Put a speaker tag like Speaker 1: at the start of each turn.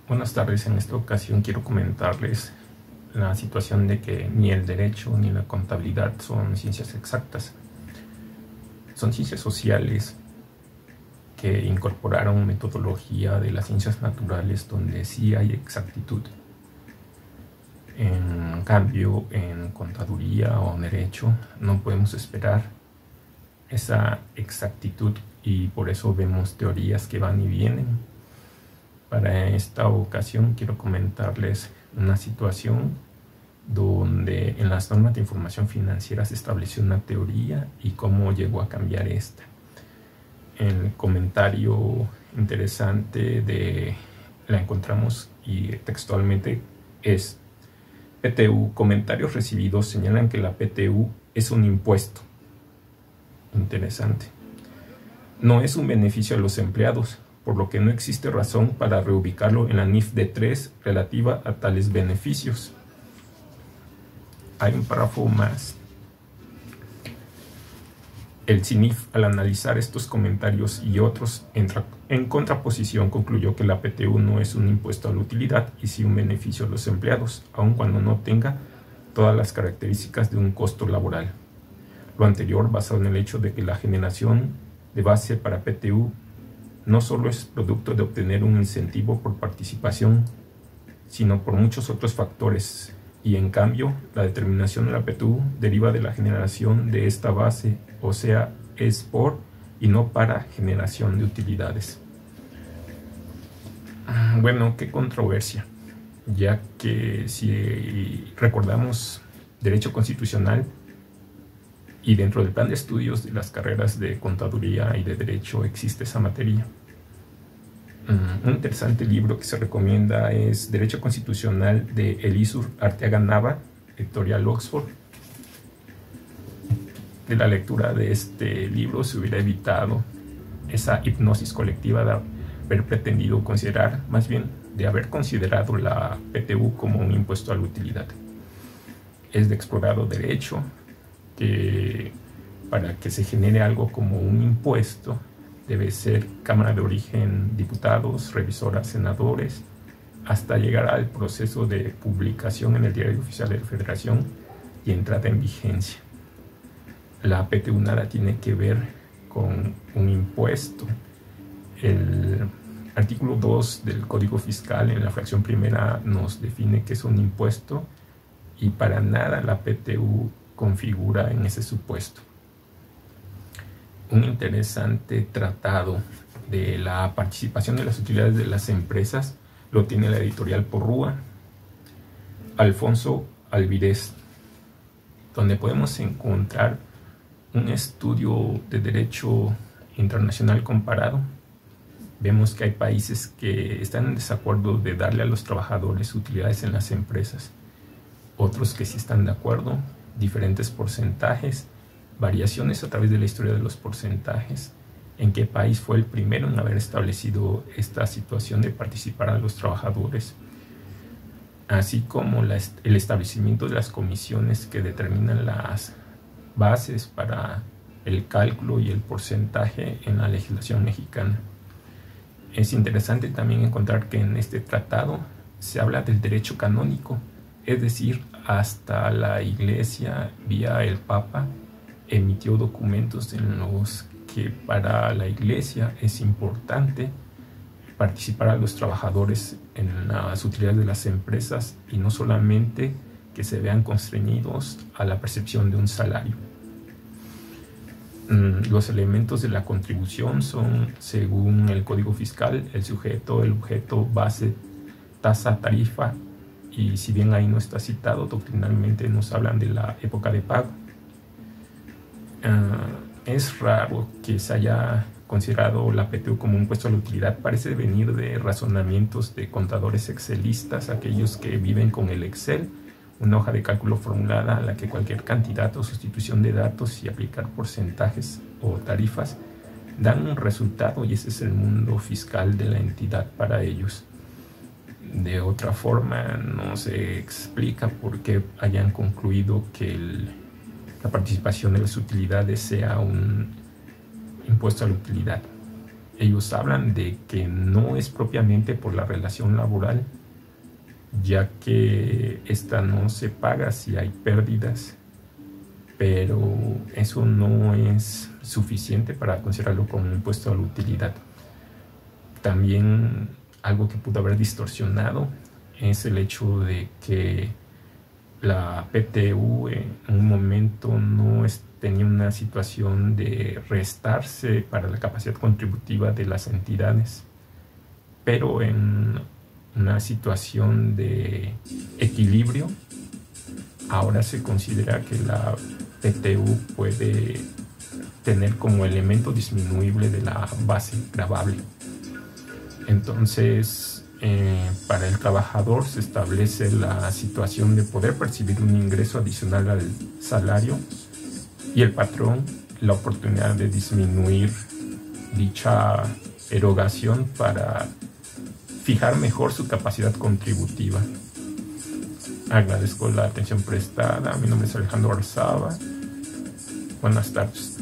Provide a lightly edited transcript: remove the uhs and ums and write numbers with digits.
Speaker 1: Buenas tardes. En esta ocasión quiero comentarles la situación de que ni el derecho ni la contabilidad son ciencias exactas. Son ciencias sociales que incorporaron metodología de las ciencias naturales donde sí hay exactitud. En cambio, en contaduría o derecho no podemos esperar esa exactitud y por eso vemos teorías que van y vienen. Para esta ocasión quiero comentarles una situación donde en las normas de información financiera se estableció una teoría y cómo llegó a cambiar esta. El comentario interesante la encontramos y textualmente es: PTU, comentarios recibidos señalan que la PTU es un impuesto. Interesante. No es un beneficio a los empleados, por lo que no existe razón para reubicarlo en la NIF D3 relativa a tales beneficios. Hay un párrafo más. El CINIF, al analizar estos comentarios y otros en contraposición, concluyó que la PTU no es un impuesto a la utilidad y sí un beneficio a los empleados, aun cuando no tenga todas las características de un costo laboral. Lo anterior basado en el hecho de que la generación de base para PTU no solo es producto de obtener un incentivo por participación, sino por muchos otros factores, y en cambio la determinación de la PTU deriva de la generación de esta base, o sea, es por y no para generación de utilidades. Bueno, qué controversia, ya que si recordamos derecho constitucional y dentro del plan de estudios de las carreras de contaduría y de derecho existe esa materia. Un interesante libro que se recomienda es Derecho Constitucional de Elizur Arteaga Nava, editorial Oxford. De la lectura de este libro se hubiera evitado esa hipnosis colectiva de haber pretendido considerar, más bien de haber considerado la PTU como un impuesto a la utilidad. Es de explorado derecho que para que se genere algo como un impuesto debe ser Cámara de Origen, diputados, revisoras, senadores, hasta llegar al proceso de publicación en el Diario Oficial de la Federación y entrada en vigencia. La PTU nada tiene que ver con un impuesto. El artículo 2 del Código Fiscal en la fracción primera nos define que es un impuesto y para nada la PTU configura en ese supuesto. Un interesante tratado de la participación de las utilidades de las empresas lo tiene la editorial Porrúa, Alfonso Alvirez, donde podemos encontrar un estudio de derecho internacional comparado. Vemos que hay países que están en desacuerdo de darle a los trabajadores utilidades en las empresas, otros que sí están de acuerdo, diferentes porcentajes, variaciones a través de la historia de los porcentajes, en qué país fue el primero en haber establecido esta situación de participar a los trabajadores, así como el establecimiento de las comisiones que determinan las bases para el cálculo y el porcentaje en la legislación mexicana. Es interesante también encontrar que en este tratado se habla del derecho canónico, es decir, hasta la Iglesia vía el Papa emitió documentos en los que para la Iglesia es importante participar a los trabajadores en las utilidades de las empresas y no solamente que se vean constreñidos a la percepción de un salario. Los elementos de la contribución son, según el Código Fiscal, el sujeto, el objeto, base, tasa, tarifa, y si bien ahí no está citado, doctrinalmente nos hablan de la época de pago. Es raro que se haya considerado la PTU como un impuesto a la utilidad. Parece venir de razonamientos de contadores excelistas, aquellos que viven con el Excel, una hoja de cálculo formulada a la que cualquier cantidad o sustitución de datos y aplicar porcentajes o tarifas dan un resultado, y ese es el mundo fiscal de la entidad para ellos. De otra forma, no se explica por qué hayan concluido que la participación de las utilidades sea un impuesto a la utilidad. ellos hablan de que no es propiamente por la relación laboral, ya que esta no se paga si hay pérdidas, pero eso no es suficiente para considerarlo como un impuesto a la utilidad. También algo que pudo haber distorsionado es el hecho de que la PTU en un momento no tenía una situación de restarse para la capacidad contributiva de las entidades, pero en una situación de equilibrio ahora se considera que la PTU puede tener como elemento disminuible de la base gravable. Entonces, para el trabajador se establece la situación de poder percibir un ingreso adicional al salario y el patrón la oportunidad de disminuir dicha erogación para fijar mejor su capacidad contributiva. Agradezco la atención prestada. Mi nombre es Alejandro Arzaba. Buenas tardes.